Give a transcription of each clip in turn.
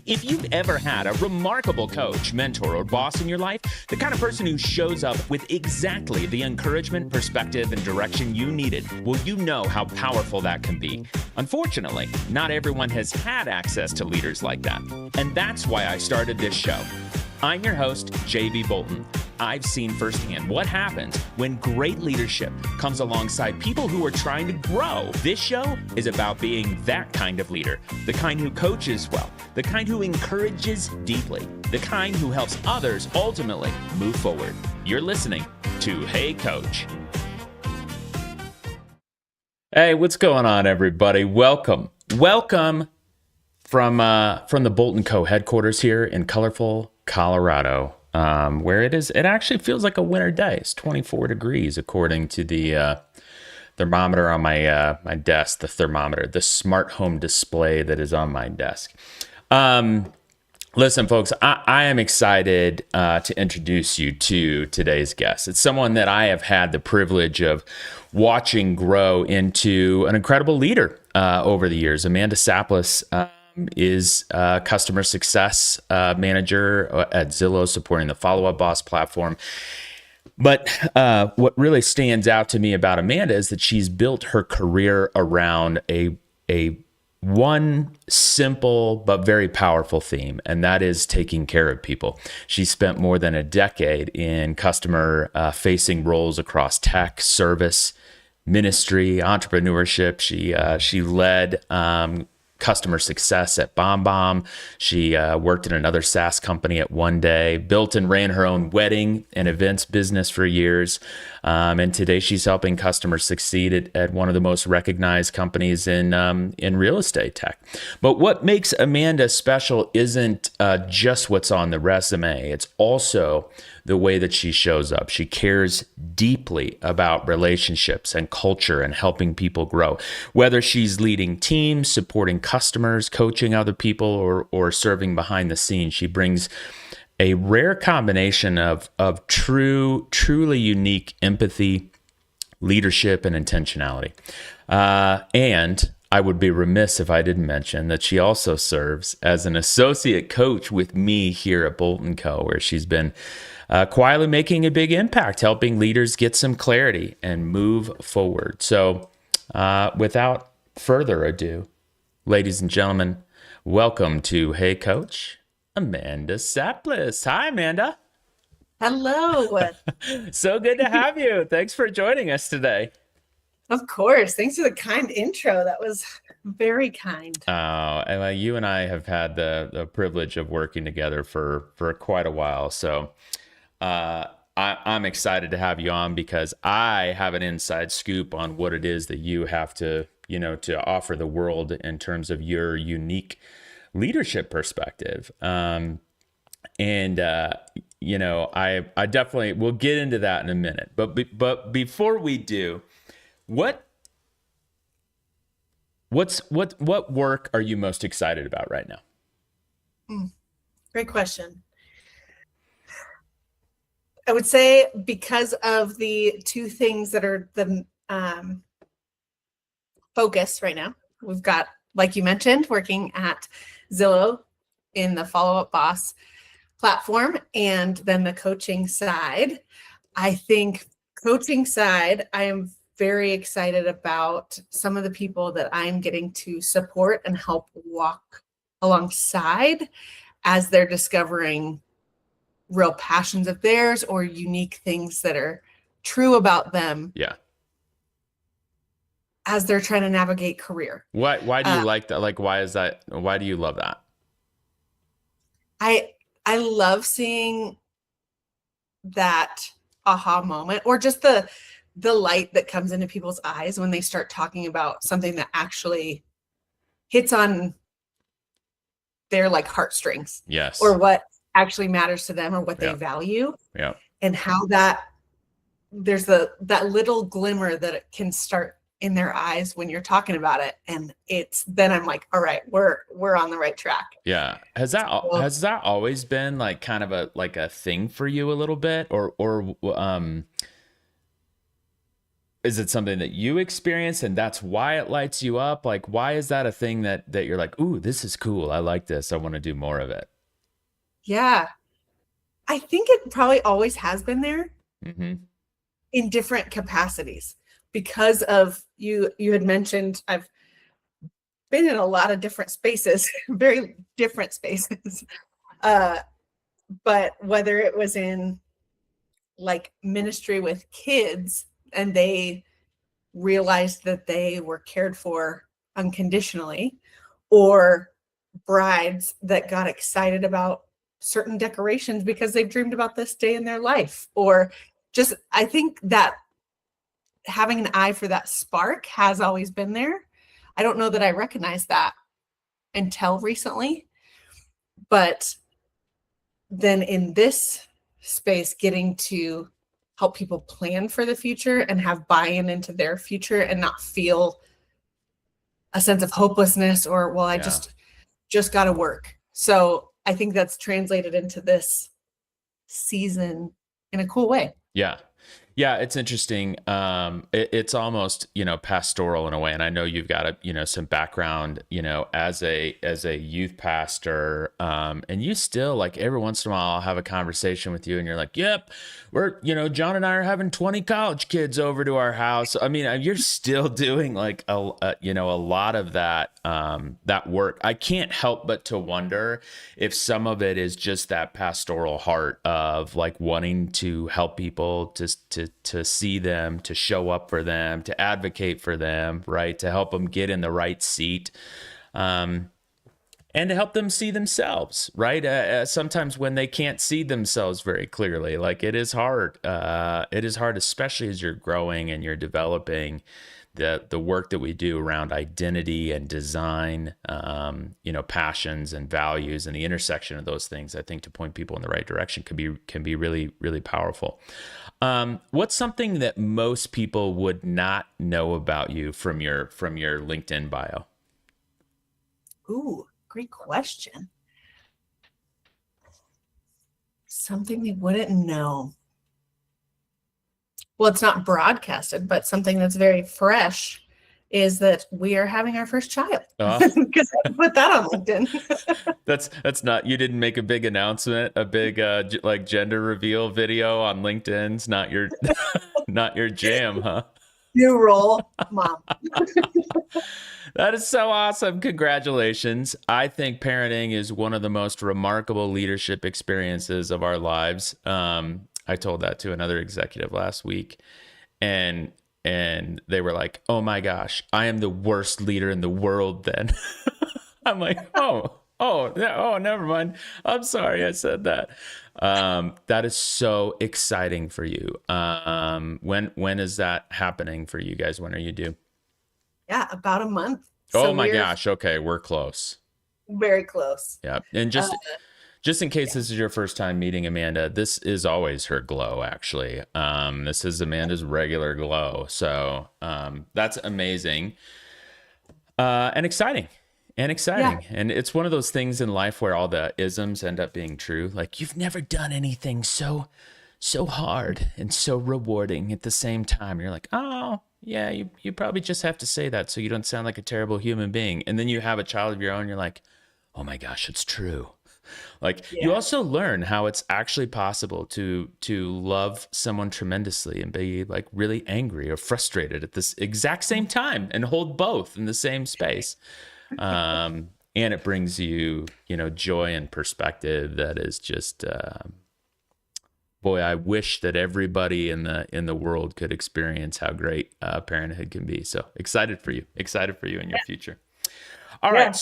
If you've ever had a remarkable coach, mentor, or boss in your life, the kind of person who shows up with exactly the encouragement, perspective, and direction you needed, well, you know how powerful that can be. Unfortunately, not everyone has had access to leaders like that. And that's why I started this show. I'm your host, JB Bolton. I've seen firsthand what happens when great leadership comes alongside people who are trying to grow. This show is about being that kind of leader, the kind who coaches well, the kind who encourages deeply, the kind who helps others ultimately move forward. You're listening to Hey Coach. Hey, what's going on, everybody? Welcome from the Bolton Co. headquarters here in colorful Colorado. Where it actually feels like a winter day. It's 24 degrees according to the thermometer on my my desk, the smart home display that is on my desk. Listen, folks, I am excited to introduce you to today's guest. It's someone that I have had the privilege of watching grow into an incredible leader over the years. Amanda Saplis is a customer success manager at Zillow, supporting the Follow Up Boss platform. But what really stands out to me about Amanda is that she's built her career around a one simple but very powerful theme, and that is taking care of people. She spent more than a decade in customer facing roles across tech, service, ministry, entrepreneurship. She led customer success at BombBomb. She worked in another SaaS company at One Day, built and ran her own wedding and events business for years. And today she's helping customers succeed at one of the most recognized companies in real estate tech. But what makes Amanda special isn't just what's on the resume. It's also the way that she shows up. She cares deeply about relationships and culture and helping people grow. Whether she's leading teams, supporting customers, coaching other people, or serving behind the scenes, she brings a rare combination of truly unique empathy, leadership, and intentionality. And I would be remiss if I didn't mention that she also serves as an associate coach with me here at Bolton Co., where she's been quietly making a big impact, helping leaders get some clarity and move forward. So without further ado, ladies and gentlemen, welcome to Hey Coach, Amanda Saplis. Hi, Amanda. Hello. So good to have you. Thanks for joining us today. Of course. Thanks for the kind intro. That was very kind. And you and I have had the privilege of working together for quite a while. So I'm excited to have you on because I have an inside scoop on what it is that you have to offer the world in terms of your unique leadership perspective. I definitely, we'll get into that in a minute. But before we do, what work are you most excited about right now? Great question. I would say because of the two things that are the focus right now, we've got, like you mentioned, working at Zillow in the Follow Up Boss platform, and then the coaching side. I think coaching side, I am very excited about some of the people that I'm getting to support and help walk alongside as they're discovering real passions of theirs or unique things that are true about them. Yeah. As they're trying to navigate career. Why do you like that? Like, why is that? Why do you love that? I love seeing that aha moment, or just the light that comes into people's eyes when they start talking about something that actually hits on their like heartstrings. Yes. Or what actually matters to them or what they value. Yeah. And how that there's that little glimmer that it can start in their eyes when you're talking about it. And then I'm like, all right, we're on the right track. Yeah. Has that always been like kind of a, like a thing for you a little bit, or, like why is that, why do you like that? Like, why is that always been like kind of a, like a thing for you a little bit, or, like why is that, why do you like that? Like, is it something that you experience and that's why it lights you up? Like, why is that a thing that you're like, ooh, this is cool. I like this. I want to do more of it. Yeah. I think it probably always has been there Mm-hmm. in different capacities because of you had mentioned I've been in a lot of different spaces, very different spaces. But whether it was in like ministry with kids and they realized that they were cared for unconditionally, or brides that got excited about certain decorations because they've dreamed about this day in their life, or just I think that having an eye for that spark has always been there. I don't know that I recognized that until recently, but then in this space, getting to help people plan for the future and have buy-in into their future and not feel a sense of hopelessness or, well, I Yeah. just got to work. So I think that's translated into this season in a cool way. Yeah. Yeah, it's interesting. It's almost, pastoral in a way. And I know you've got some background, as a youth pastor. And you still, like, every once in a while I'll have a conversation with you and you're like, yep, John and I are having 20 college kids over to our house. I mean, you're still doing like a lot of that, that work. I can't help but to wonder if some of it is just that pastoral heart of like wanting to help people to see them, to show up for them, to advocate for them, right? To help them get in the right seat. And to help them see themselves, right? Sometimes when they can't see themselves very clearly, like it is hard. It is hard, especially as you're growing and you're developing the work that we do around identity and design, passions and values and the intersection of those things. I think to point people in the right direction can be really, really powerful. What's something that most people would not know about you from your LinkedIn bio? Ooh, great question. Something they wouldn't know. Well, it's not broadcasted, but something that's very fresh is that we are having our first child. Because I put that on LinkedIn. That's not, you didn't make a big announcement, a big like gender reveal video on LinkedIn's not your not your jam, huh? New role, mom. That is so awesome. Congratulations. I think parenting is one of the most remarkable leadership experiences of our lives. I told that to another executive last week, and they were like, "Oh my gosh, I am the worst leader in the world then." I'm like, never mind. I'm sorry I said that. That is so exciting for you. When is that happening for you guys? When are you due? Yeah, about a month. Oh my gosh. Okay, we're close. Very close. Yeah. And just in case this is your first time meeting Amanda, this is always her glow, actually. This is Amanda's regular glow. So that's amazing and exciting. Yeah. And it's one of those things in life where all the isms end up being true. Like, you've never done anything so hard and so rewarding at the same time. And you're like, oh, yeah, you probably just have to say that so you don't sound like a terrible human being. And then you have a child of your own. You're like, oh my gosh, it's true. Like, you also learn how it's actually possible to love someone tremendously and be like really angry or frustrated at this exact same time and hold both in the same space. And it brings you, joy and perspective that is just, boy, I wish that everybody in the world could experience how great parenthood can be. So excited for you in your future. All right.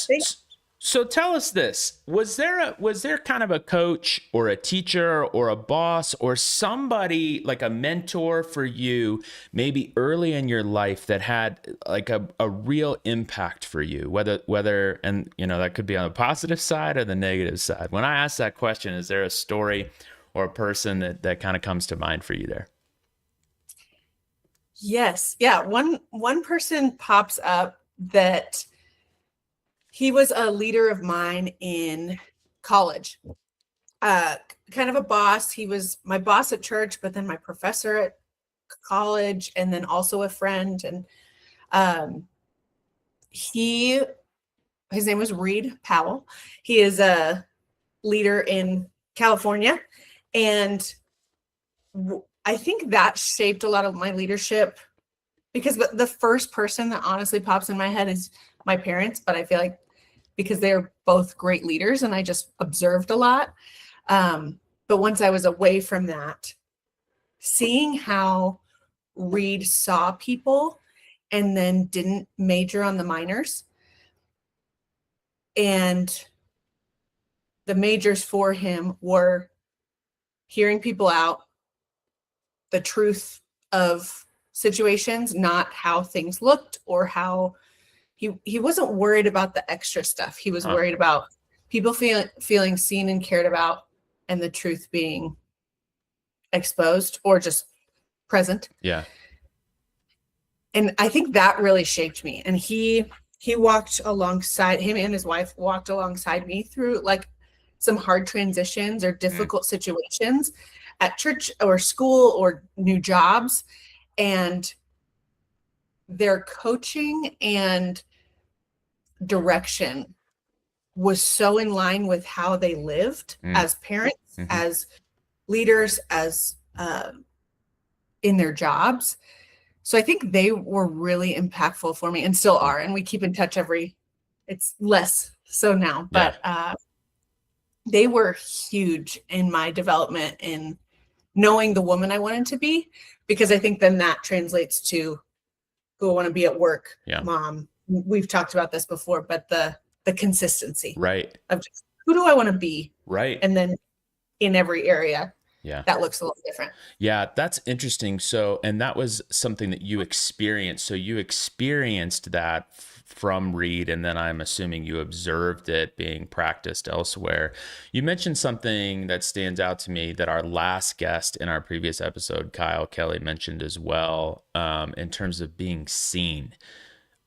So tell us this, was there kind of a coach or a teacher or a boss or somebody like a mentor for you maybe early in your life that had like a real impact for you, whether, and that could be on the positive side or the negative side? When I ask that question, is there a story or a person that kind of comes to mind for you there? Yes. Yeah. One person pops up that he was a leader of mine in college. Kind of a boss. He was my boss at church, but then my professor college and then also a friend. And his name was Reed Powell. He is a leader in California. And I think that shaped a lot of my leadership, because the first person that honestly pops in my head is my parents, but I feel like because they're both great leaders and I just observed a lot. But once I was away from that, seeing how Reed saw people and then didn't major on the minors, and the majors for him were hearing people out, the truth of situations, not how things looked or how he wasn't worried about the extra stuff. He was worried about people feeling seen and cared about, and the truth being exposed or just present. Yeah. And I think that really shaped me. And he walked alongside, him and his wife walked alongside me through like some hard transitions or difficult situations at church or school or new jobs. And their coaching and direction was so in line with how they lived as parents, as leaders, as in their jobs. So I think they were really impactful for me and still are. And we keep in touch it's less so now, but they were huge in my development in knowing the woman I wanted to be, because I think then that translates to who I want to be at work, mom. We've talked about this before, but the consistency, right, of just who do I want to be, right, and then in every area, that looks a little different. Yeah, that's interesting. So, and that was something that you experienced. So you experienced that from Reed, and then I'm assuming you observed it being practiced elsewhere. You mentioned something that stands out to me that our last guest in our previous episode, Kyle Kelly, mentioned as well, in terms of being seen.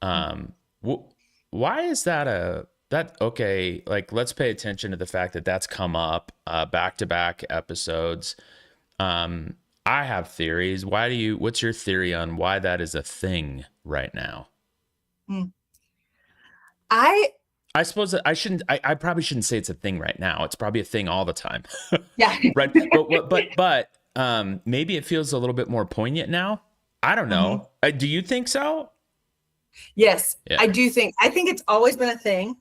Why is that okay? Like, let's pay attention to the fact that that's come up back-to-back episodes. I have theories. What's your theory on why that is a thing right now? I suppose that I probably shouldn't say it's a thing right now. It's probably a thing all the time. Yeah. Right. But maybe it feels a little bit more poignant now. I don't know. Do you think so? Yes, I do think it's always been a thing,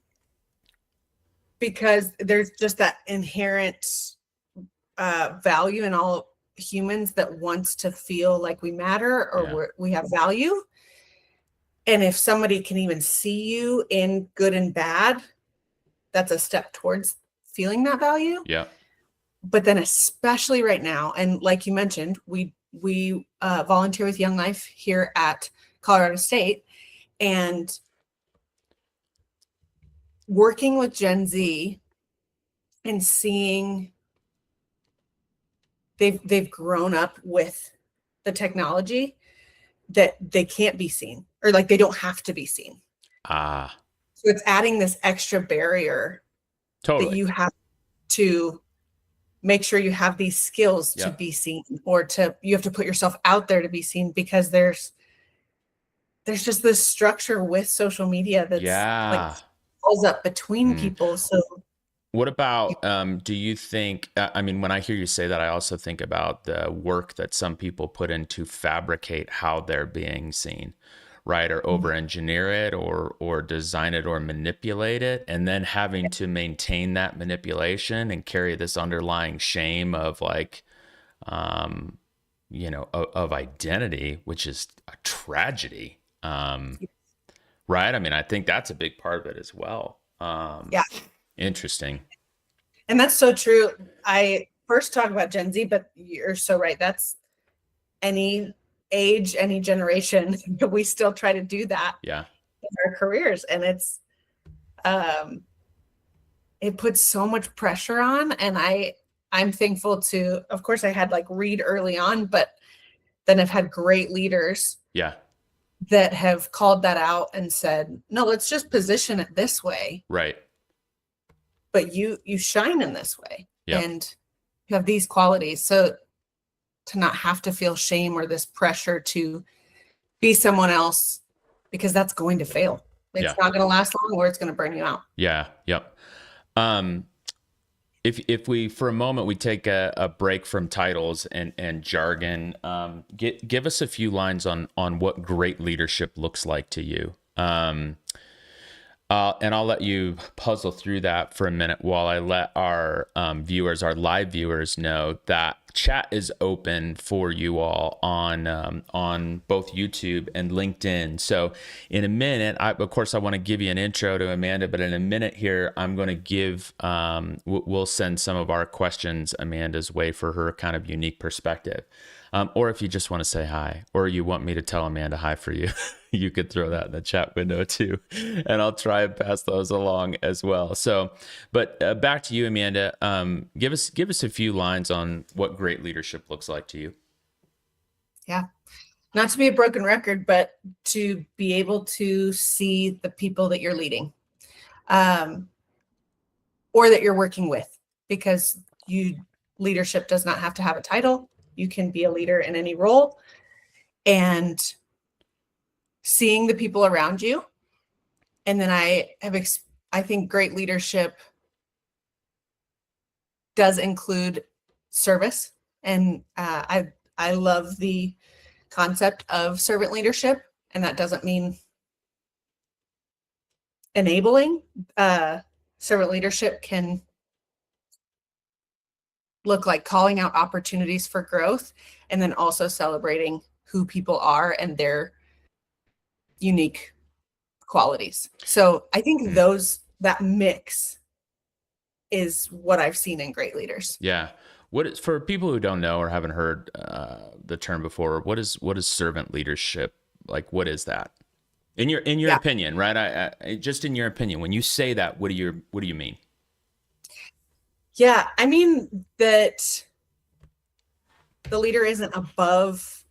because there's just that inherent value in all humans that wants to feel like we matter or we have value. And if somebody can even see you in good and bad, that's a step towards feeling that value. Yeah. But then especially right now, and like you mentioned, we volunteer with Young Life here at Colorado State, and working with Gen Z and seeing they've grown up with the technology that they can't be seen, or like they don't have to be seen. So it's adding this extra barrier that you have to make sure you have these skills to be seen, or you have to put yourself out there to be seen, because there's just this structure with social media that's like falls up between people. So what about, do you think, I mean, when I hear you say that, I also think about the work that some people put in to fabricate how they're being seen, right? Or over-engineer it or design it or manipulate it, and then having to maintain that manipulation and carry this underlying shame of like, of identity, which is a tragedy. Right? I mean, I think that's a big part of it as well. Interesting. And that's so true. I first talk about Gen Z, but you're so right. That's any age, any generation. We still try to do that in our careers. And it puts so much pressure on. And I'm thankful to, of course, I had like Reed early on, but then I've had great leaders that have called that out and said, no, let's just position it this way. Right. But you shine in this way, and you have these qualities. So to not have to feel shame or this pressure to be someone else, because that's going to fail. It's Yeah. not going to last long, or it's going to burn you out. Yeah. Yep. Um, if we for a moment we take a break from titles and jargon, give us a few lines on what great leadership looks like to you. And I'll let you puzzle through that for a minute while I let our viewers, our live viewers, know that chat is open for you all on both YouTube and LinkedIn. So in a minute, of course, I want to give you an intro to Amanda, but in a minute here, I'm going to give, we'll send some of our questions Amanda's way for her kind of unique perspective. Or if you just want to say hi, or you want me to tell Amanda hi for you, you could throw that in the chat window too. And I'll try and pass those along as well. So, but back to you, Amanda. Give us a few lines on what great leadership looks like to you. Yeah. Not to be a broken record, but to be able to see the people that you're leading, or that you're working with, because leadership does not have to have a title. You can be a leader in any role, and seeing the people around you. And then I think great leadership does include service. And I love the concept of servant leadership. And that doesn't mean enabling. Servant leadership can look like calling out opportunities for growth, and then also celebrating who people are and their unique qualities. So I think that mix is what I've seen in great leaders. Yeah. What is, for people who don't know or haven't heard the term before, what is servant leadership? Like, what is that in your opinion, right? I just in your opinion, when you say that, what do you mean? Yeah, I mean that the leader isn't above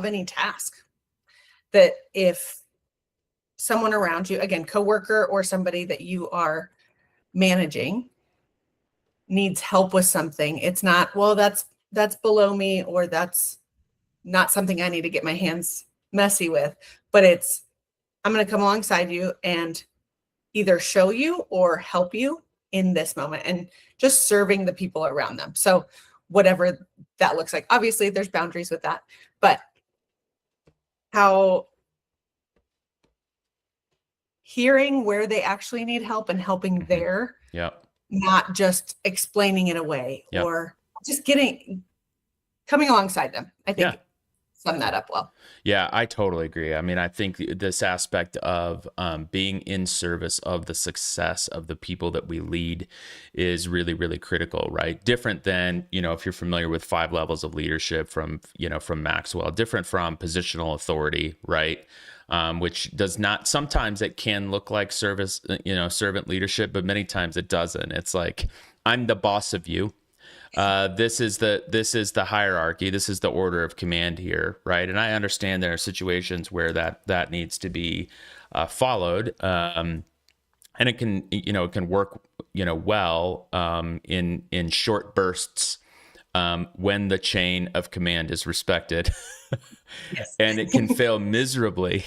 any task. That if someone around you, again, coworker or somebody that you are managing, needs help with something, it's not, well, that's below me, or that's not something I need to get my hands messy with, but it's, I'm going to come alongside you and either show you or help you in this moment, and just serving the people around them. So whatever that looks like, obviously there's boundaries with that, but how hearing where they actually need help and helping there, not just explaining it away, or just coming alongside them. I think sum that up well. Yeah, I totally agree. I mean, I think this aspect of being in service of the success of the people that we lead is really, really critical, right? Different than, if you're familiar with 5 levels of leadership from Maxwell, different from positional authority, right? Which does not, sometimes it can look like service, servant leadership, but many times it doesn't. It's like, I'm the boss of you. This is the hierarchy. This is the order of command here, right? And I understand there are situations where that needs to be followed, and it can work well in short bursts when the chain of command is respected. Yes. And it can fail miserably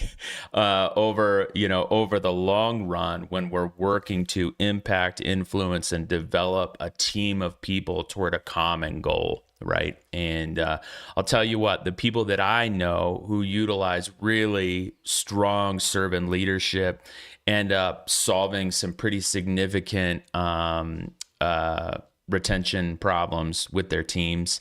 over the long run when we're working to impact, influence, and develop a team of people toward a common goal, right? And I'll tell you what, the people that I know who utilize really strong servant leadership end up solving some pretty significant retention problems with their teams,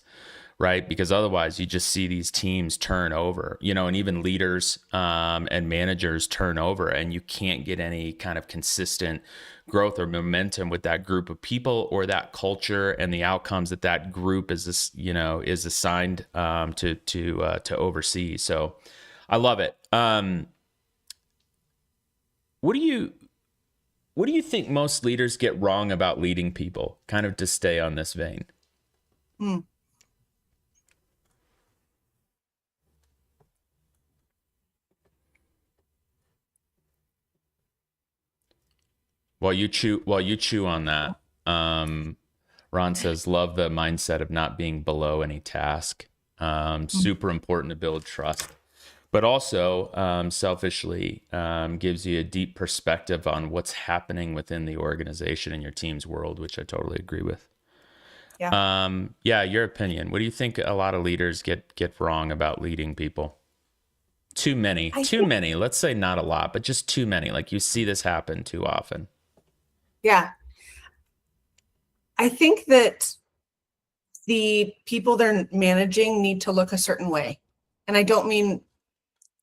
right? Because otherwise you just see these teams turn over, and even leaders and managers turn over, and you can't get any kind of consistent growth or momentum with that group of people or that culture and the outcomes that group is assigned to oversee. So I love it. What do you think most leaders get wrong about leading people, kind of to stay on this vein? While you chew on that, Ron says, love the mindset of not being below any task. Super important to build trust, but also selfishly gives you a deep perspective on what's happening within the organization and your team's world, which I totally agree with. Yeah. Yeah, your opinion. What do you think a lot of leaders get wrong about leading people? Too many, I too think, many. Let's say not a lot, but just too many. Like you see this happen too often. yeah, I think that the people they're managing need to look a certain way. And I don't mean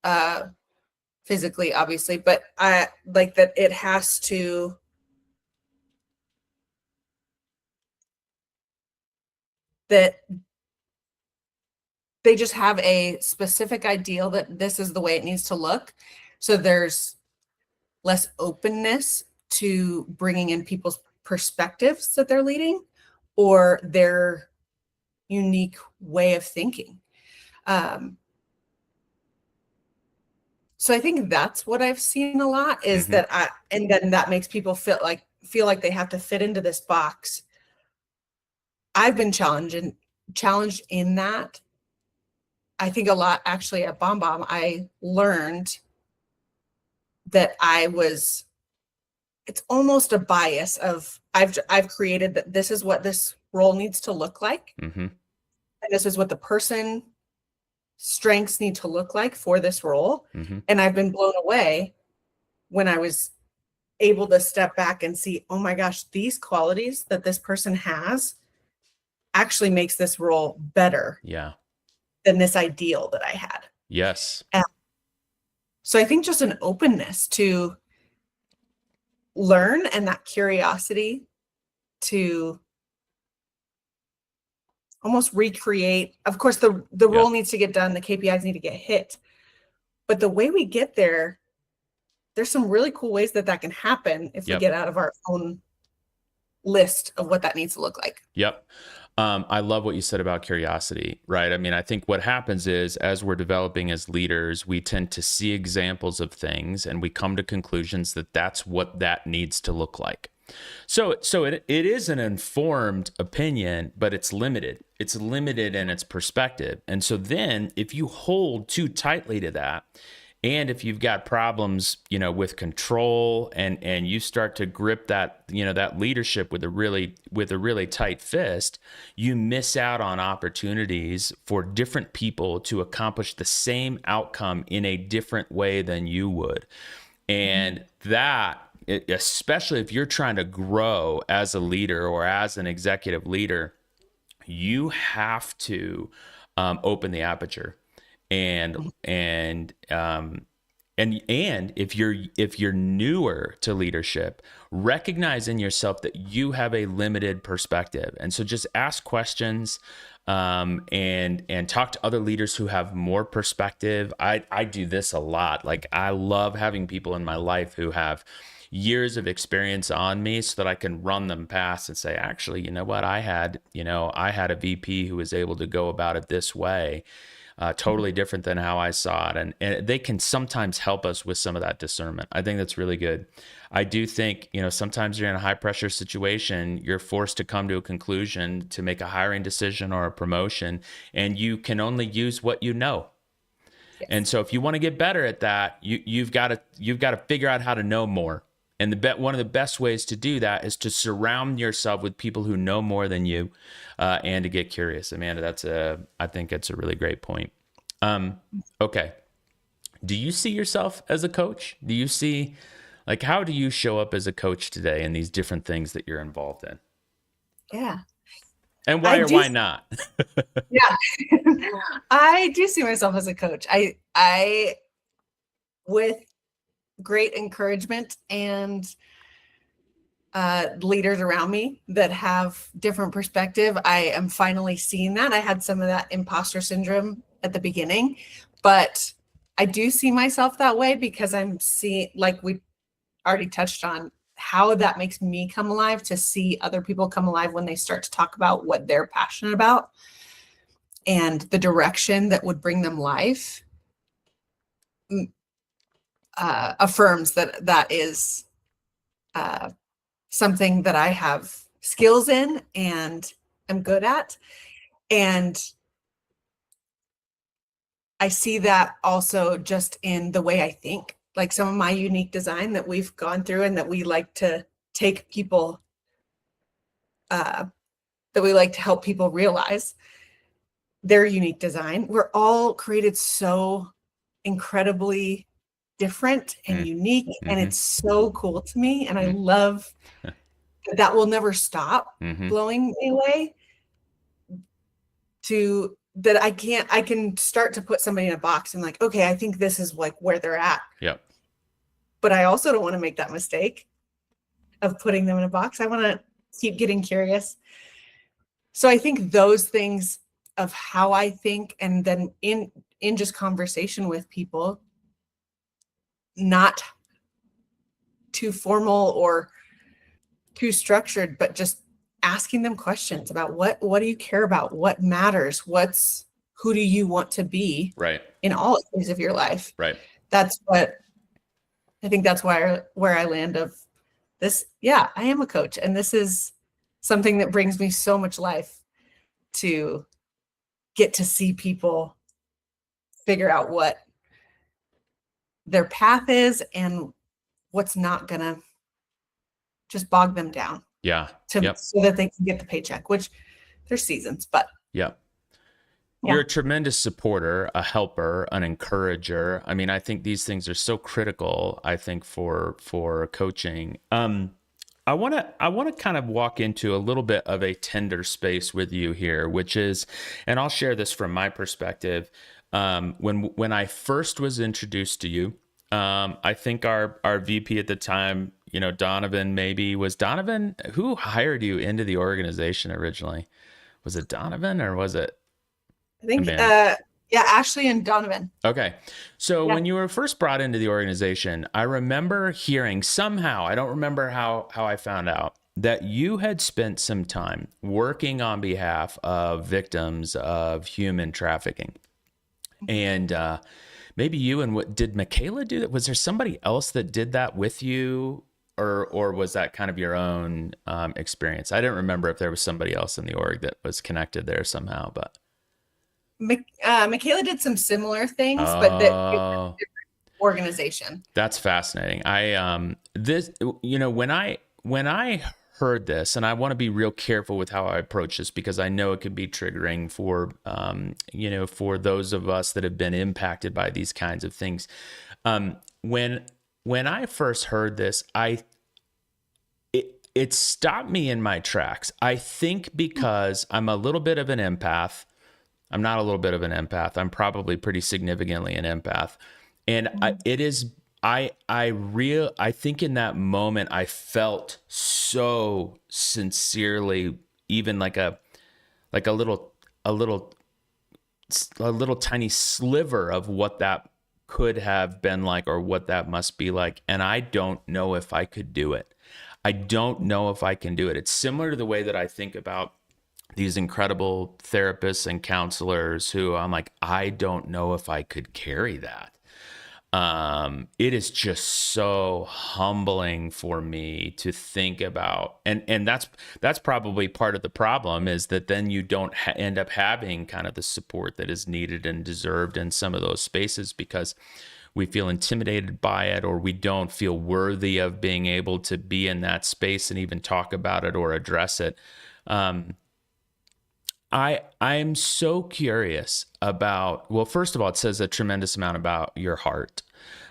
uh, physically, obviously, but I like that it has to, that they just have a specific ideal that this is the way it needs to look. So there's less openness to bringing in people's perspectives that they're leading or their unique way of thinking. Um, so I think that's what I've seen a lot is Hmm. and then that makes people feel like they have to fit into this box. I've been challenged in that. I think a lot actually at BombBomb, I learned that it's almost a bias of I've created that this is what this role needs to look like. Hmm. And this is what the person strengths need to look like for this role. Hmm. And I've been blown away when I was able to step back and see, oh my gosh, these qualities that this person has actually makes this role better Yeah. than this ideal that I had. Yes. And so I think just an openness to learn and that curiosity to almost recreate. Of course, the Yeah. role needs to get done, the KPIs need to get hit. But the way we get there, there's some really cool ways that can happen if we Yep. get out of our own list of what that needs to look like. Yep. I love what you said about curiosity, right? I mean, I think what happens is as we're developing as leaders, we tend to see examples of things and we come to conclusions that that's what that needs to look like. So it is an informed opinion, but it's limited. It's limited in its perspective. And so then if you hold too tightly to that, and if you've got problems, with control and you start to grip that, that leadership with a really tight fist, you miss out on opportunities for different people to accomplish the same outcome in a different way than you would. And that, especially if you're trying to grow as a leader or as an executive leader, you have to open the aperture and if you're newer to leadership, recognize in yourself that you have a limited perspective, and so just ask questions and talk to other leaders who have more perspective. I do this a lot. Like I love having people in my life who have years of experience on me so that I can run them past and say, actually, you know what? I had a VP who was able to go about it this way, totally different than how I saw it. And they can sometimes help us with some of that discernment. I think that's really good. I do think, sometimes you're in a high pressure situation, you're forced to come to a conclusion to make a hiring decision or a promotion, and you can only use what you know. Yes. And so if you want to get better at that, you've got to figure out how to know more. And one of the best ways to do that is to surround yourself with people who know more than you, and to get curious. Amanda, I think that's a really great point. Okay. Do you see yourself as a coach? Do you see, like, how do you show up as a coach today in these different things that you're involved in? Yeah. And why or why not? Yeah. I do see myself as a coach. I with great encouragement and leaders around me that have different perspective, I am finally seeing that. I had some of that imposter syndrome at the beginning, but I do see myself that way because I'm seeing, like we already touched on, how that makes me come alive, to see other people come alive when they start to talk about what they're passionate about and the direction that would bring them life. Affirms that is something that I have skills in and am good at. And I see that also just in the way I think, like some of my unique design that we've gone through and that we like to take people, that we like to help people realize their unique design. We're all created so incredibly different and unique, and it's so cool to me. And I love that will never stop blowing me away, to that I can start to put somebody in a box and like, okay, I think this is like where they're at. Yep. But I also don't want to make that mistake of putting them in a box. I want to keep getting curious. So I think those things of how I think, and then in just conversation with people, not too formal or too structured, but just asking them questions about what do you care about? What matters? Who do you want to be? Right. In all areas of your life. Right. That's what I think, that's where I land of this. Yeah, I am a coach, and this is something that brings me so much life, to get to see people figure out what their path is and what's not gonna just bog them down. Yeah. So that they can get the paycheck, which there's seasons, but yeah. You're a tremendous supporter, a helper, an encourager. I mean, I think these things are so critical, I think, for coaching. I want to kind of walk into a little bit of a tender space with you here, which is, and I'll share this from my perspective. When I first was introduced to you, I think our VP at the time, Donovan, was Donovan who hired you into the organization originally? Was it Donovan or was it? I think, Ashley and Donovan. Okay. So when you were first brought into the organization, I remember hearing somehow, I don't remember how I found out, that you had spent some time working on behalf of victims of human trafficking. And maybe you, and did Michaela do that? Was there somebody else that did that with you? Or was that kind of your own experience? I didn't remember if there was somebody else in the org that was connected there somehow, but. Michaela did some similar things, but that different organization. That's fascinating. When I heard this, and I want to be real careful with how I approach this, because I know it can be triggering for for those of us that have been impacted by these kinds of things. When I first heard this, it stopped me in my tracks. I think because I'm a little bit of an empath. I'm not a little bit of an empath. I'm probably pretty significantly an empath. And I think in that moment, I felt so sincerely, even like a little tiny sliver of what that could have been like, or what that must be like. And I don't know if I could do it. I don't know if I can do it. It's similar to the way that I think about these incredible therapists and counselors who I'm like, I don't know if I could carry that. It is just so humbling for me to think about. And that's probably part of the problem, is that then you don't end up having kind of the support that is needed and deserved in some of those spaces, because we feel intimidated by it, or we don't feel worthy of being able to be in that space and even talk about it or address it. I'm so curious about, well, first of all, it says a tremendous amount about your heart,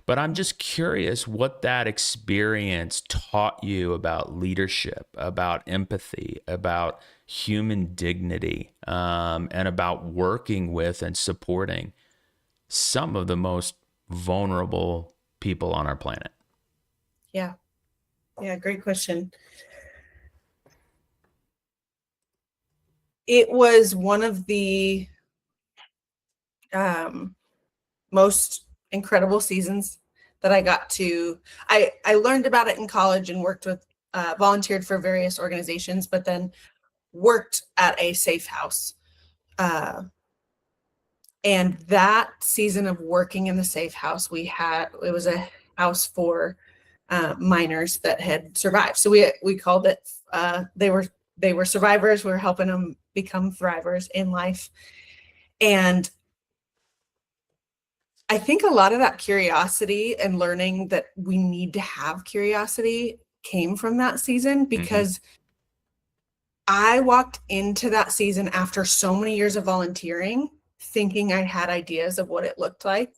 but I'm just curious what that experience taught you about leadership, about empathy, about human dignity, and about working with and supporting some of the most vulnerable people on our planet. Yeah. Great question. It was one of the most incredible seasons that I got to. I learned about it in college and worked with, volunteered for various organizations, but then worked at a safe house. And that season of working in the safe house, it was a house for minors that had survived. So we called it, they were they were survivors. We were helping them become thrivers in life. And I think a lot of that curiosity and learning that we need to have curiosity came from that season, because I walked into that season after so many years of volunteering, thinking I had ideas of what it looked like.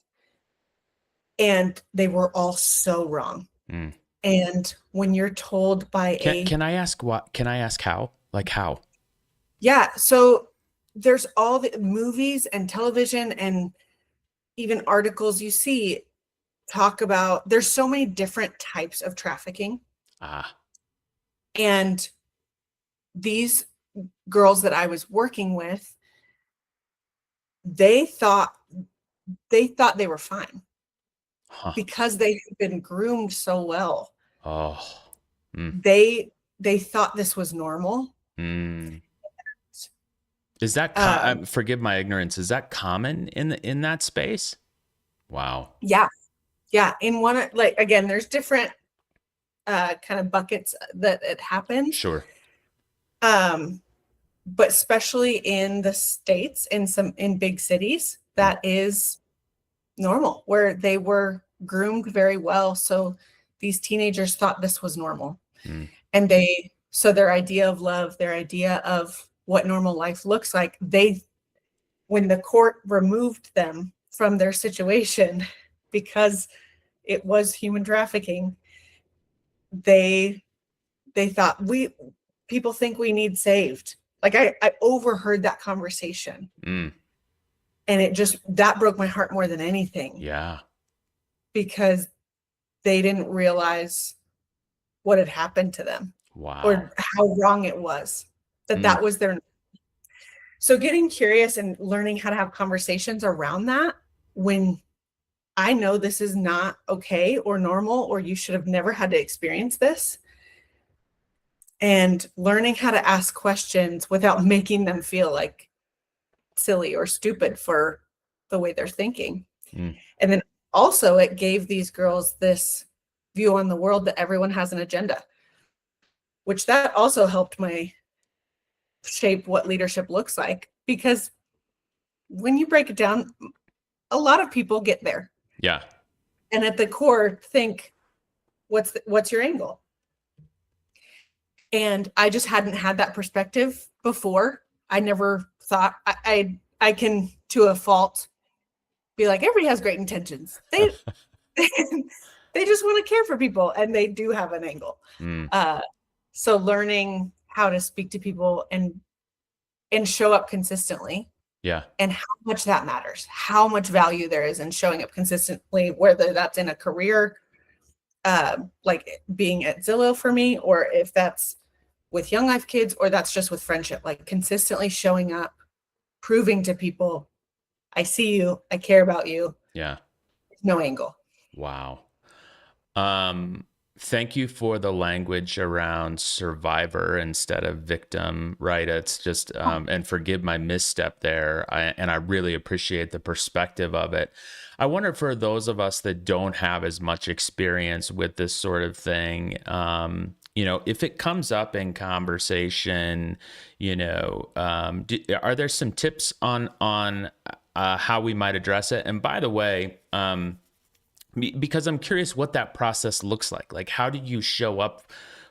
And they were all so wrong. Mm. And when you're told by Can I ask what? Can I ask how? Like how? Yeah, so there's all the movies and television and even articles you see talk about, there's so many different types of trafficking. Ah. And these girls that I was working with, they thought they were fine Huh. because they had been groomed so well. Oh. Mm. They thought this was normal. Mm. Is that forgive my ignorance? Is that common in that space? Wow. Yeah. In one, like, again, there's different kind of buckets that it happens. Sure. But especially in the States, in big cities, that is normal, where they were groomed very well. So these teenagers thought this was normal. And so their idea of love, their idea of what normal life looks like, when the court removed them from their situation because it was human trafficking, they thought, people think we need saved. Like I overheard that conversation. And that broke my heart more than anything. Yeah. Because they didn't realize what had happened to them. Wow. Or how wrong it was, that was their. So getting curious and learning how to have conversations around that, when I know this is not okay or normal, or you should have never had to experience this, and learning how to ask questions without making them feel like silly or stupid for the way they're thinking. And then also it gave these girls this view on the world that everyone has an agenda, which that also helped my shape what leadership looks like. Because when you break it down, a lot of people get there. Yeah. And at the core think, what's your angle? And I just hadn't had that perspective before. I never thought I can, to a fault, be like, everybody has great intentions. They just want to care for people, and they do have an angle. So learning how to speak to people and show up consistently. Yeah. And how much that matters, how much value there is in showing up consistently, whether that's in a career, like being at Zillow for me, or if that's with Young Life Kids, or that's just with friendship, like consistently showing up, proving to people, I see you, I care about you. Yeah. No angle. Wow. Thank you for the language around survivor instead of victim, right? It's just, and forgive my misstep there. And I really appreciate the perspective of it. I wonder, for those of us that don't have as much experience with this sort of thing, if it comes up in conversation, are there some tips on how we might address it? And by the way, because I'm curious what that process looks like. Like, how do you show up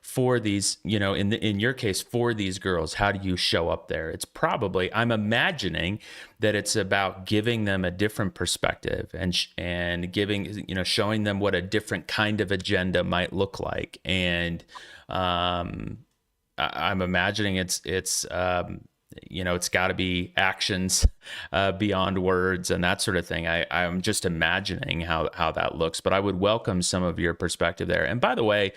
for these, in your case, for these girls? How do you show up there? It's probably, I'm imagining that it's about giving them a different perspective and giving, showing them what a different kind of agenda might look like. And I'm imagining it's got to be actions beyond words and that sort of thing. I'm just imagining how that looks, but I would welcome some of your perspective there. And by the way,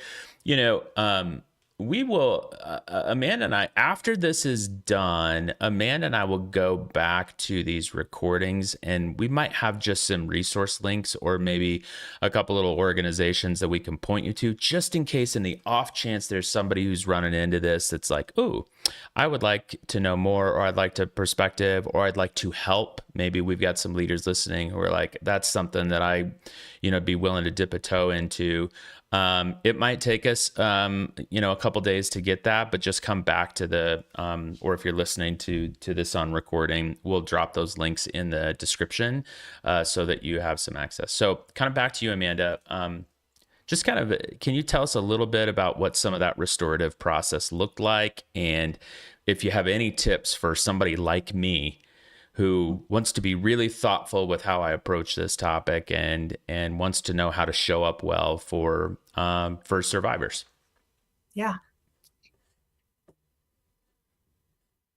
we will, Amanda and I, after this is done, Amanda and I will go back to these recordings, and we might have just some resource links or maybe a couple little organizations that we can point you to, just in case, in the off chance there's somebody who's running into this that's like, oh, I would like to know more, or I'd like to perspective, or I'd like to help. Maybe we've got some leaders listening who are like, that's something that I, be willing to dip a toe into. It might take us, a couple days to get that, but just come back to the, or if you're listening to this on recording, we'll drop those links in the description so that you have some access. So kind of back to you, Amanda. Just kind of, can you tell us a little bit about what some of that restorative process looked like? And if you have any tips for somebody like me who wants to be really thoughtful with how I approach this topic and wants to know how to show up well for survivors. Yeah.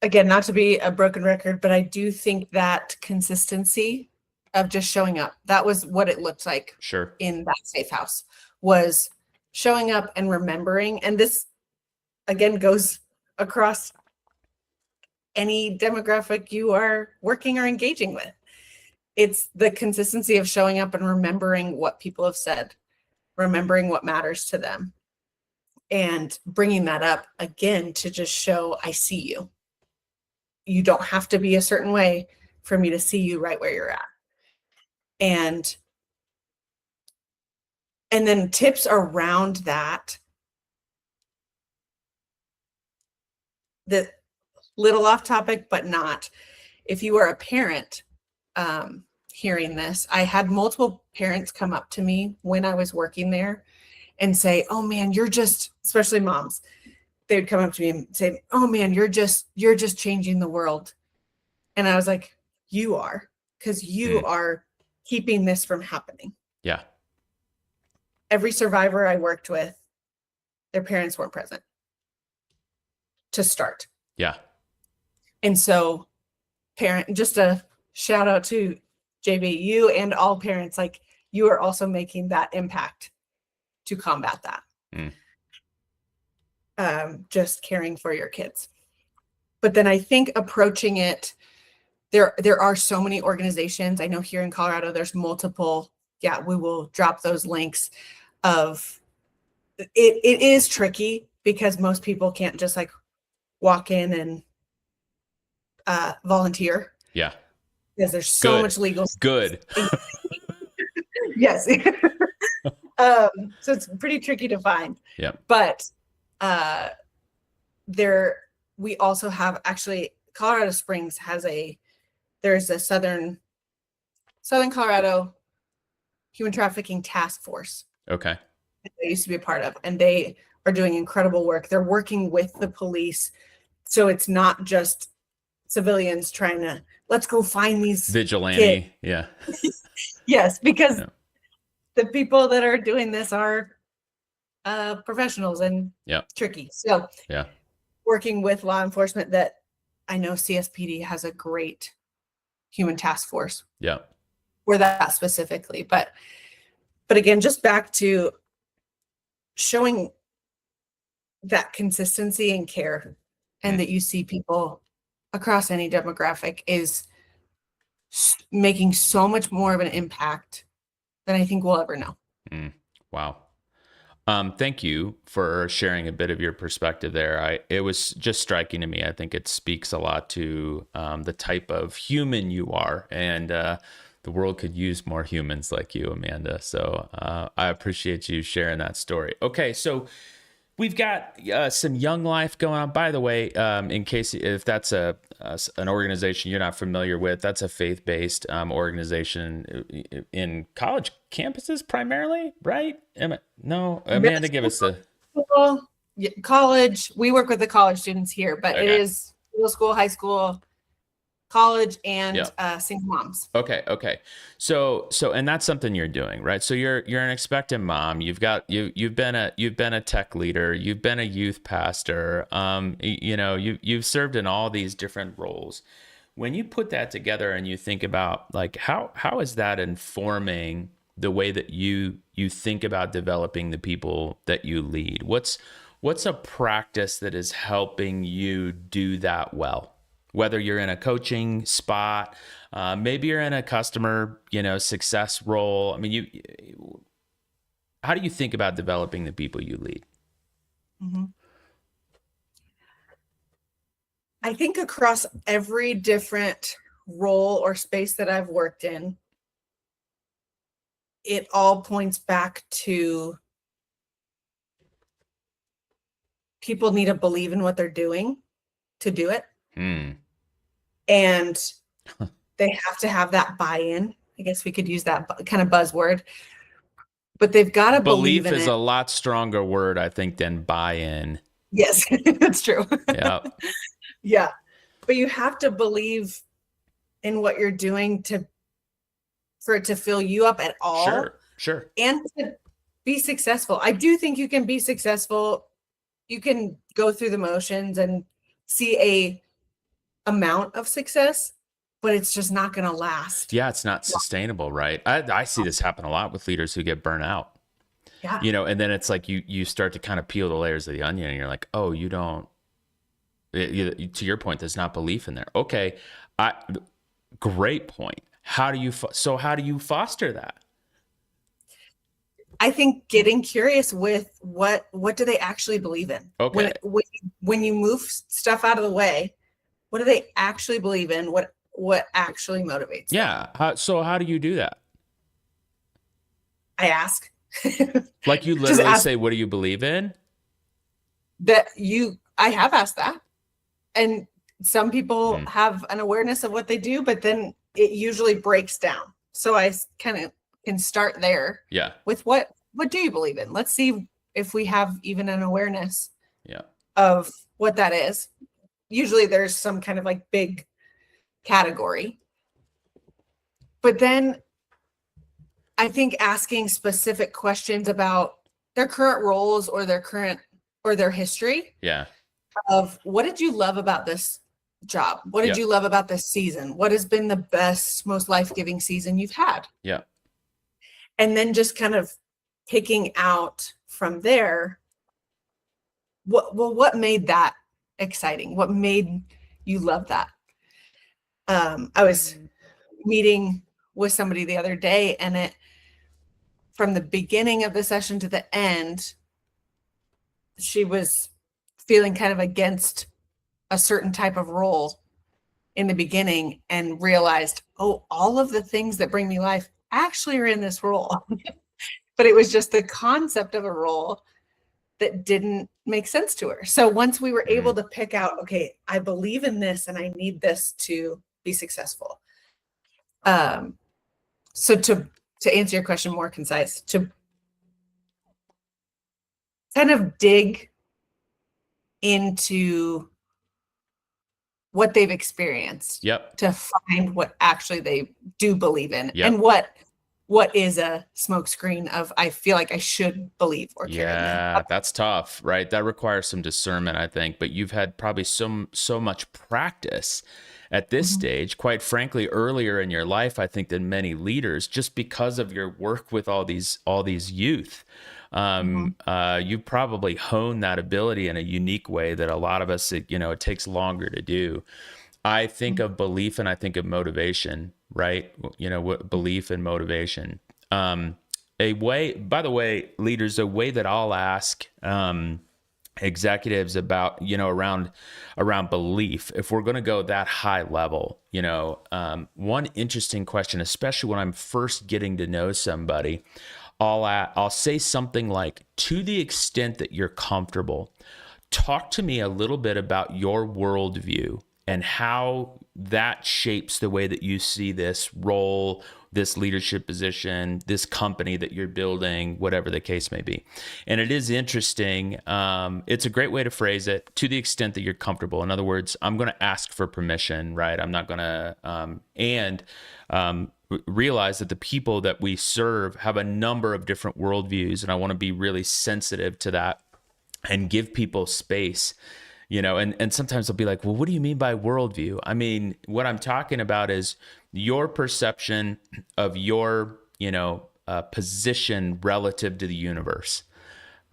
Again, not to be a broken record, but I do think that consistency of just showing up, that was what it looked like. Sure. In that safe house, was showing up and remembering. And this again goes across any demographic you are working or engaging with. It's the consistency of showing up and remembering what people have said, remembering what matters to them, and bringing that up again to just show, I see you. You don't have to be a certain way for me to see you right where you're at. And then tips around that, the little off topic, but not. If you are a parent hearing this, I had multiple parents come up to me when I was working there and say, oh man, you're just, especially moms, they would come up to me and say, oh man, you're just changing the world. And I was like, you are, because you are keeping this from happening. Yeah. Every survivor I worked with, their parents weren't present to start. Yeah. And so just a shout out to JB, you and all parents, like you are also making that impact to combat that. Just caring for your kids. But then I think approaching it, there are so many organizations. I know here in Colorado, there's multiple. Yeah, we will drop those links of it is tricky because most people can't just like walk in and volunteer. Yeah. Because there's so much legal. Good. Yes. So it's pretty tricky to find. Yeah. But we also have, actually, Colorado Springs there's a Southern Colorado Human Trafficking Task Force. Okay. That I used to be a part of, and they are doing incredible work. They're working with the police. So it's not just civilians trying to, let's go find these vigilante. kids. Yeah. Yes, because the people that are doing this are professionals and tricky. So working with law enforcement, that I know CSPD has a great human task force. Yeah. For that specifically. But again, just back to showing that consistency and care, and that you see people across any demographic is making so much more of an impact than I think we'll ever know. Wow. Thank you for sharing a bit of your perspective there. It was just striking to me. I think it speaks a lot to the type of human you are, and the world could use more humans like you, Amanda. So I appreciate you sharing that story. Okay, so we've got some Young Life going on. By the way, in case if that's an organization you're not familiar with, that's a faith-based organization in college campuses primarily, right? Amanda, give us the college. We work with the college students here, but it is middle school, high school, college, and single moms. Okay. So, and that's something you're doing, right? So you're an expectant mom. You've been a tech leader. You've been a youth pastor. You've served in all these different roles. When you put that together and you think about like how is that informing the way that you think about developing the people that you lead? What's a practice that is helping you do that well? Whether you're in a coaching spot, maybe you're in a customer, success role. I mean, how do you think about developing the people you lead? Mm-hmm. I think across every different role or space that I've worked in, it all points back to people need to believe in what they're doing to do it. Hmm. And they have to have that buy-in. I guess we could use that kind of buzzword, but they've got to believe Belief in is it. a lot stronger word, I think, than buy-in. Yes, that's true. Yeah. Yeah. But you have to believe in what you're doing for it to fill you up at all. Sure. And to be successful. I do think you can be successful. You can go through the motions and see a amount of success, but it's just not going to last. Yeah, it's not sustainable, right? I see this happen a lot with leaders who get burnt out. Yeah. And then it's like you start to kind of peel the layers of the onion, and you're like, oh, you don't. To your point, there's not belief in there. Okay, great point. How do you foster that? I think getting curious with what do they actually believe in? Okay. When you move stuff out of the way, what do they actually believe in? What actually motivates them? Yeah. So how do you do that? I ask. Like you literally say, what do you believe in? I have asked that. And some people have an awareness of what they do, but then it usually breaks down. So I kind of can start there. Yeah. With what do you believe in? Let's see if we have even an awareness of what that is. Usually there's some kind of like big category. But then I think asking specific questions about their current roles or their history. Yeah. Of what did you love about this job? What did you love about this season? What has been the best, most life-giving season you've had? Yeah. And then just kind of picking out from there, what made that exciting? What made you love that? I was meeting with somebody the other day, and from the beginning of the session to the end, she was feeling kind of against a certain type of role in the beginning and realized, oh, all of the things that bring me life actually are in this role. But it was just the concept of a role that didn't make sense to her. So once we were able to pick out, okay, I believe in this and I need this to be successful. So to answer your question more concise, to kind of dig into what they've experienced to find what actually they do believe in and what is a smokescreen of I feel like I should believe or care. Yeah, that's tough, right? That requires some discernment, I think, but you've had probably so much practice at this stage, quite frankly, earlier in your life, I think, than many leaders, just because of your work with all these youth. You probably hone that ability in a unique way that a lot of us, it takes longer to do. I think of belief and I think of motivation, right? What belief and motivation. By the way, leaders, a way that I'll ask executives about, around belief, if we're going to go that high level, one interesting question, especially when I'm first getting to know somebody, I'll say something like, to the extent that you're comfortable, talk to me a little bit about your worldview and how that shapes the way that you see this role, this leadership position, this company that you're building, whatever the case may be. And it is interesting. It's a great way to phrase it, to the extent that you're comfortable. In other words, I'm going to ask for permission, right? I'm not going to, realize that the people that we serve have a number of different worldviews, and I want to be really sensitive to that and give people space, and sometimes they'll be like, well, what do you mean by worldview? I mean, what I'm talking about is your perception of your, position relative to the universe,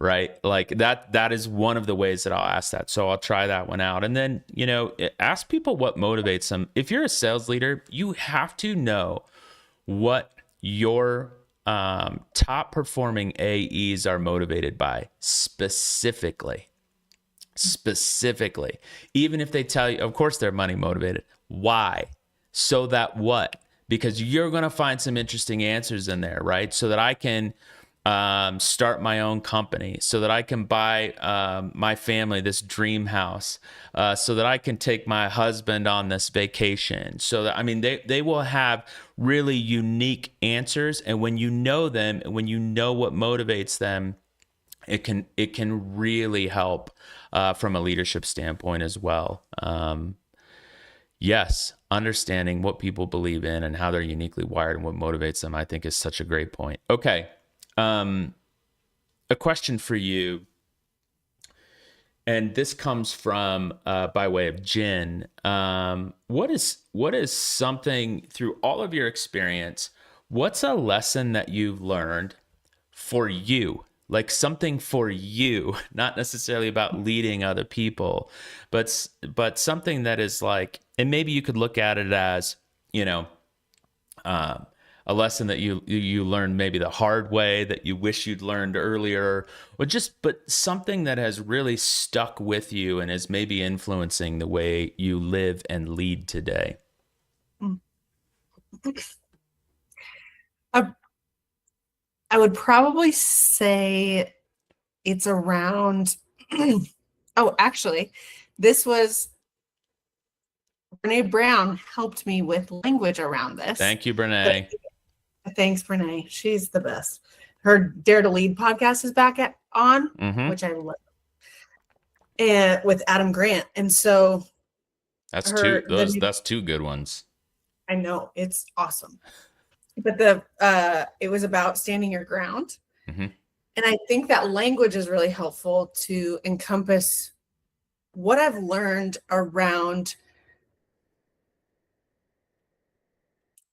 right? Like that is one of the ways that I'll ask that. So I'll try that one out. And then, ask people what motivates them. If you're a sales leader, you have to know what your top performing AEs are motivated by specifically, even if they tell you, of course, they're money motivated. Why? So that what? Because you're going to find some interesting answers in there, right? So that I can start my own company so that I can buy my family this dream house, so that I can take my husband on this vacation. So that, I mean, they will have really unique answers. And when you know them, when you know what motivates them, it can really help from a leadership standpoint as well. Yes, understanding what people believe in and how they're uniquely wired and what motivates them, I think, is such a great point. Okay. A question for you, and this comes from by way of Jen. What is something through all of your experience? What's a lesson that you've learned for you? Like something for you, not necessarily about leading other people, but something that is like, and maybe you could look at it as, a lesson that you learned maybe the hard way that you wish you'd learned earlier, but something that has really stuck with you and is maybe influencing the way you live and lead today. I would probably say it's around, oh, actually, this was Brene Brown helped me with language around this. Thank you, Brene. Thanks, Brene. She's the best. Her Dare to Lead podcast is back on, which I love, and with Adam Grant. And so that's two good ones. I know, it's awesome. But it was about standing your ground. And I think that language is really helpful to encompass what I've learned around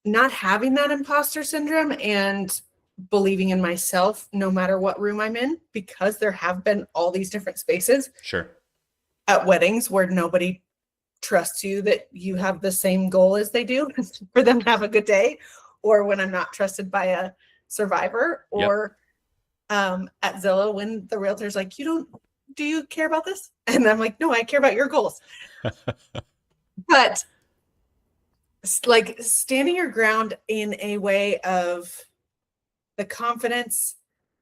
not having that imposter syndrome and believing in myself no matter what room I'm in, because there have been all these different spaces. Sure. At weddings where nobody trusts you that you have the same goal as they do for them to have a good day, or when I'm not trusted by a survivor, or at Zillow when the realtor's like, do you care about this? And I'm like, no, I care about your goals. But like standing your ground in a way of the confidence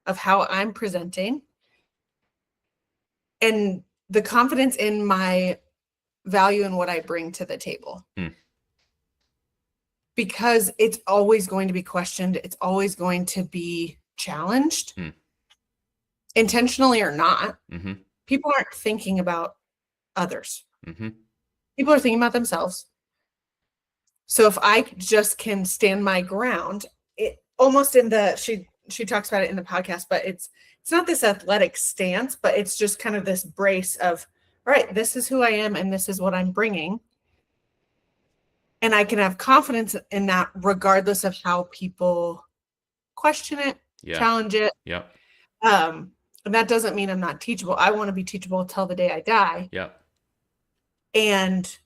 of how I'm presenting and the confidence in my value and what I bring to the table. Because it's always going to be questioned. It's always going to be challenged, intentionally or not. People aren't thinking about others. People are thinking about themselves. So if I just can stand my ground, it almost she talks about it in the podcast, but it's not this athletic stance, but it's just kind of this brace of, all right, this is who I am and this is what I'm bringing. And I can have confidence in that regardless of how people question it, challenge it. And that doesn't mean I'm not teachable. I want to be teachable till the day I die. And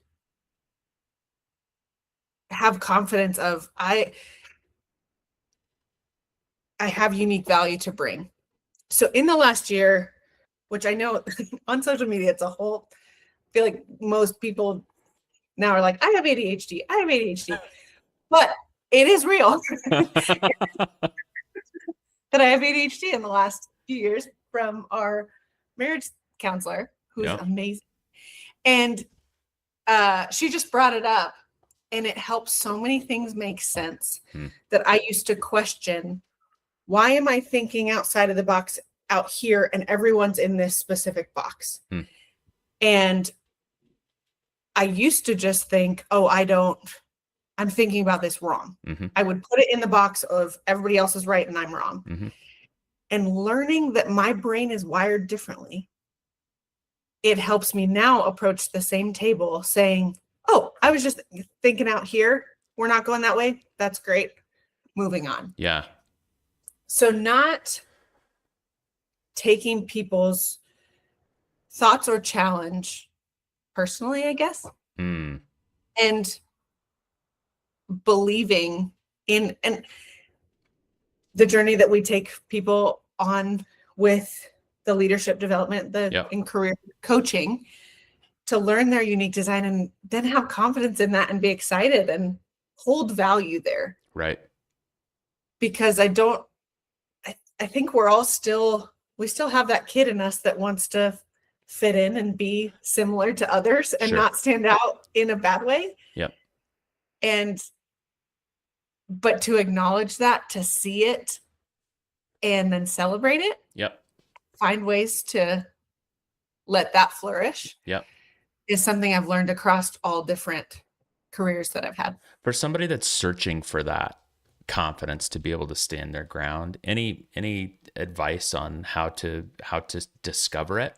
have confidence of I have unique value to bring. So in the last year, which I know on social media, it's a whole, I feel like most people now are like, I have ADHD, but it is real that I have ADHD in the last few years from our marriage counselor, who's amazing. And she just brought it up. And it helps so many things make sense that I used to question, why am I thinking outside of the box out here and everyone's in this specific box? And I used to just think, I'm thinking about this wrong. I would put it in the box of everybody else is right and I'm wrong. And learning that my brain is wired differently, it helps me now approach the same table saying, oh, I was just thinking out here. We're not going that way. That's great. Moving on. So not taking people's thoughts or challenge personally, I guess, and believing in and the journey that we take people on with the leadership development, in career coaching, to learn their unique design and then have confidence in that and be excited and hold value there. Right. Because I I think we still have that kid in us that wants to fit in and be similar to others and Sure. not stand out in a bad way. Yep. But to acknowledge that, to see it and then celebrate it. Yep. Find ways to let that flourish. Yep. Is something I've learned across all different careers that I've had. For somebody that's searching for that confidence to be able to stand their ground, any advice on how to discover it?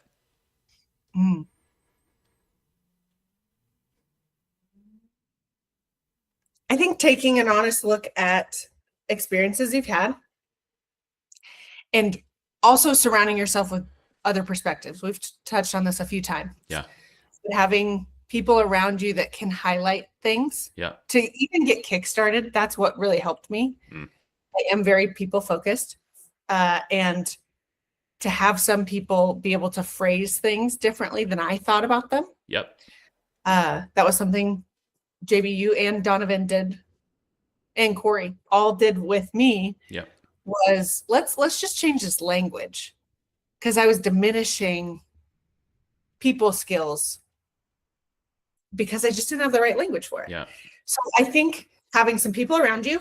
I think taking an honest look at experiences you've had and also surrounding yourself with other perspectives. We've touched on this a few times. Yeah. Having people around you that can highlight things. Yeah. To even get kickstarted, that's what really helped me. I am very people focused, and to have some people be able to phrase things differently than I thought about them. Yep. That was something JBU and Donovan did, and Corey all did with me. Yep. Was let's just change this language, because I was diminishing people skills because I just didn't have the right language for it. Yeah. So I think having some people around you,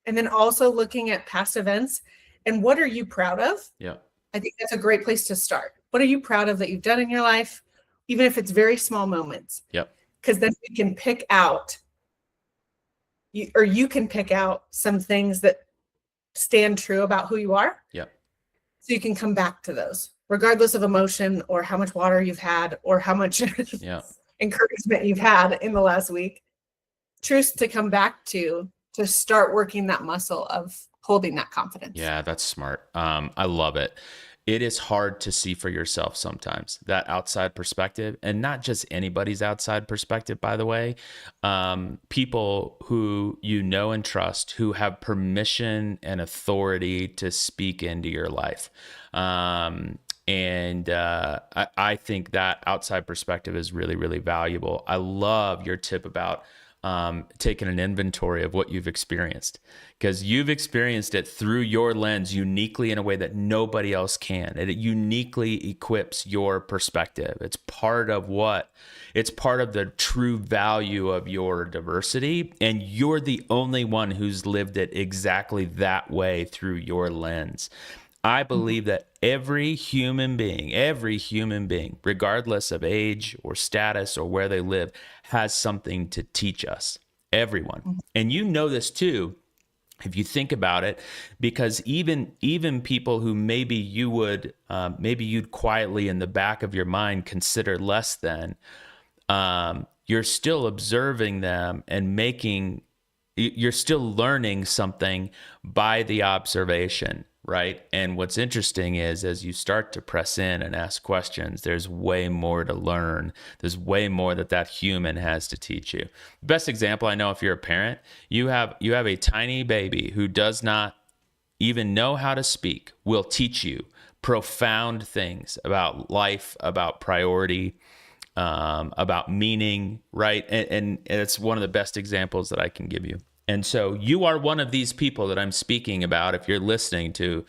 and then also looking at past events and what are you proud of? Yeah. I think that's a great place to start. What are you proud of that you've done in your life, even if it's very small moments? Yep. Because then you can pick out, you can pick out some things that stand true about who you are. Yep. So you can come back to those, regardless of emotion or how much water you've had or how much encouragement you've had in the last week. Truths to come back to start working that muscle of holding that confidence. Yeah, that's smart. I love it. It is hard to see for yourself sometimes, that outside perspective, and not just anybody's outside perspective, by the way. People who you know and trust, who have permission and authority to speak into your life. I think that outside perspective is really, really valuable. I love your tip about taking an inventory of what you've experienced, because you've experienced it through your lens uniquely in a way that nobody else can. It uniquely equips your perspective. It's part of the true value of your diversity. And you're the only one who's lived it exactly that way through your lens. I believe that every human being, regardless of age or status or where they live, has something to teach us. Everyone. And you know this too, if you think about it, because even people who maybe you'd quietly in the back of your mind consider less than, you're still observing them and you're still learning something by the observation. Right. And what's interesting is, as you start to press in and ask questions, there's way more to learn. There's way more that human has to teach you. Best example I know, if you're a parent, you have a tiny baby who does not even know how to speak, will teach you profound things about life, about priority, about meaning. Right. And it's one of the best examples that I can give you. And so you are one of these people that I'm speaking about. If you're listening to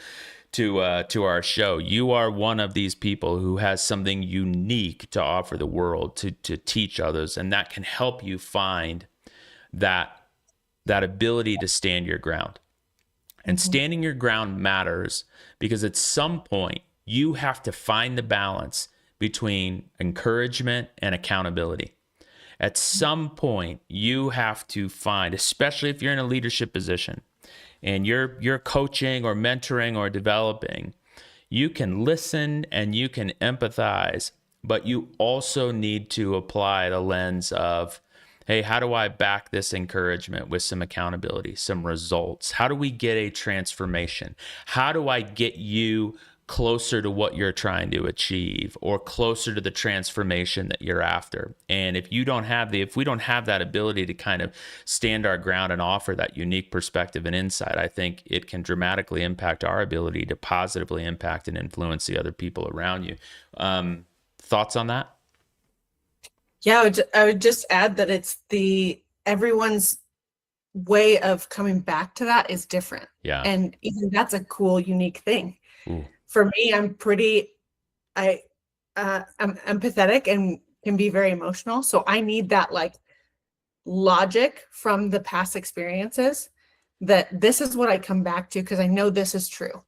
our show, you are one of these people who has something unique to offer the world, to teach others, and that can help you find that ability to stand your ground. And standing your ground matters, because at some point you have to find the balance between encouragement and accountability. At some point, you have to find, especially if you're in a leadership position and you're coaching or mentoring or developing, you can listen and you can empathize, but you also need to apply the lens of, hey, how do I back this encouragement with some accountability, some results? How do we get a transformation? How do I get you closer to what you're trying to achieve, or closer to the transformation that you're after? And if we don't have that ability to kind of stand our ground and offer that unique perspective and insight, I think it can dramatically impact our ability to positively impact and influence the other people around you. Thoughts on that? Yeah, I would just add that it's everyone's way of coming back to that is different. Yeah. And even that's a cool, unique thing. Ooh. For me, I'm empathetic and can be very emotional. So I need that like logic from the past experiences that this is what I come back to because I know this is true.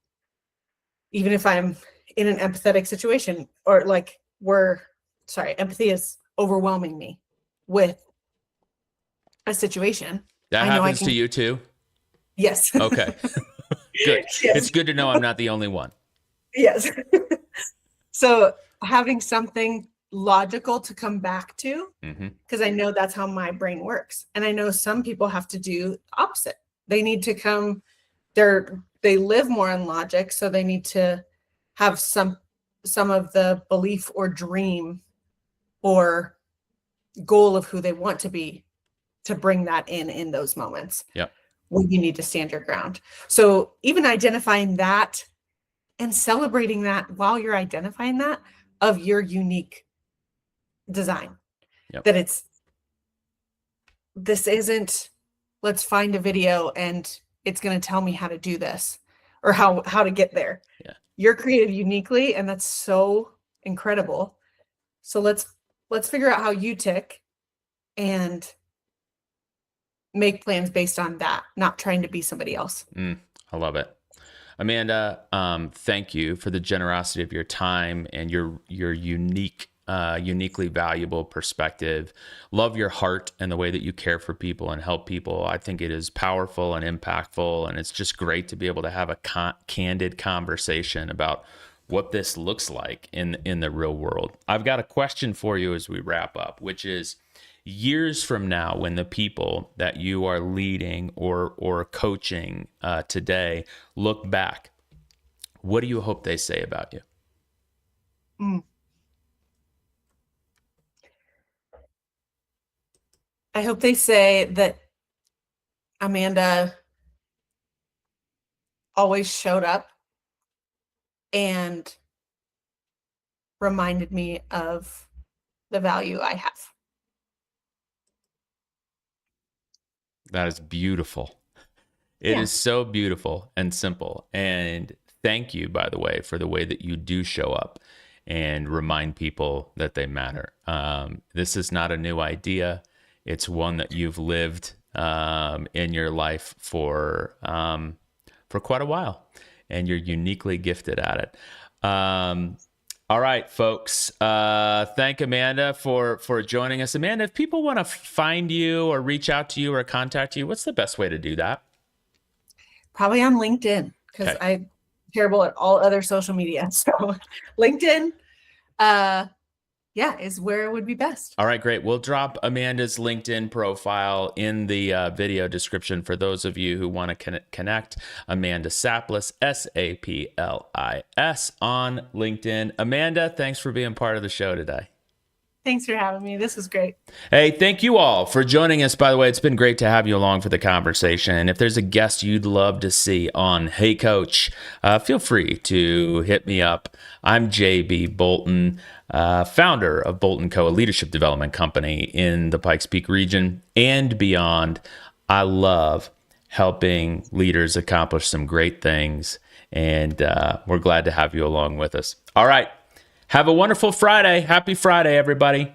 Even if I'm in an empathetic situation or like empathy is overwhelming me with a situation. That happens to you too? Yes. Okay. Good. Yes. It's good to know I'm not the only one. Yes. So having something logical to come back to, because I know that's how my brain works. And I know some people have to do the opposite. They need to they live more in logic, so they need to have some of the belief or dream or goal of who they want to be to bring that in those moments. Yep. When you need to stand your ground. So even identifying that and celebrating that while you're identifying that of your unique design. Yep. That this isn't, let's find a video and it's going to tell me how to do this or how to get there. Yeah. You're created uniquely, and that's so incredible. So let's figure out how you tick and make plans based on that, not trying to be somebody else. I love it. Amanda, thank you for the generosity of your time and your uniquely valuable perspective. Love your heart and the way that you care for people and help people. I think it is powerful and impactful, and it's just great to be able to have a candid conversation about what this looks like in the real world. I've got a question for you as we wrap up, which is, years from now, when the people that you are leading or coaching today look back, what do you hope they say about you? I hope they say that Amanda always showed up and reminded me of the value I have. That is beautiful. It is so beautiful and simple. And thank you, by the way, for the way that you do show up and remind people that they matter. This is not a new idea. It's one that you've lived in your life for quite a while, and you're uniquely gifted at it. All right, folks. Thank Amanda for joining us. Amanda, if people want to find you or reach out to you or contact you, what's the best way to do that? Probably on LinkedIn, because I'm terrible at all other social media. So LinkedIn, is where it would be best. All right, great. We'll drop Amanda's LinkedIn profile in the video description for those of you who want to connect. Amanda Saplis, Saplis on LinkedIn. Amanda, thanks for being part of the show today. Thanks for having me. This was great. Hey, thank you all for joining us. By the way, it's been great to have you along for the conversation. And if there's a guest you'd love to see on Hey Coach, feel free to hit me up. I'm JB Bolton, founder of Bolton Co., a leadership development company in the Pikes Peak region and beyond. I love helping leaders accomplish some great things, and we're glad to have you along with us. All right. Have a wonderful Friday. Happy Friday, everybody.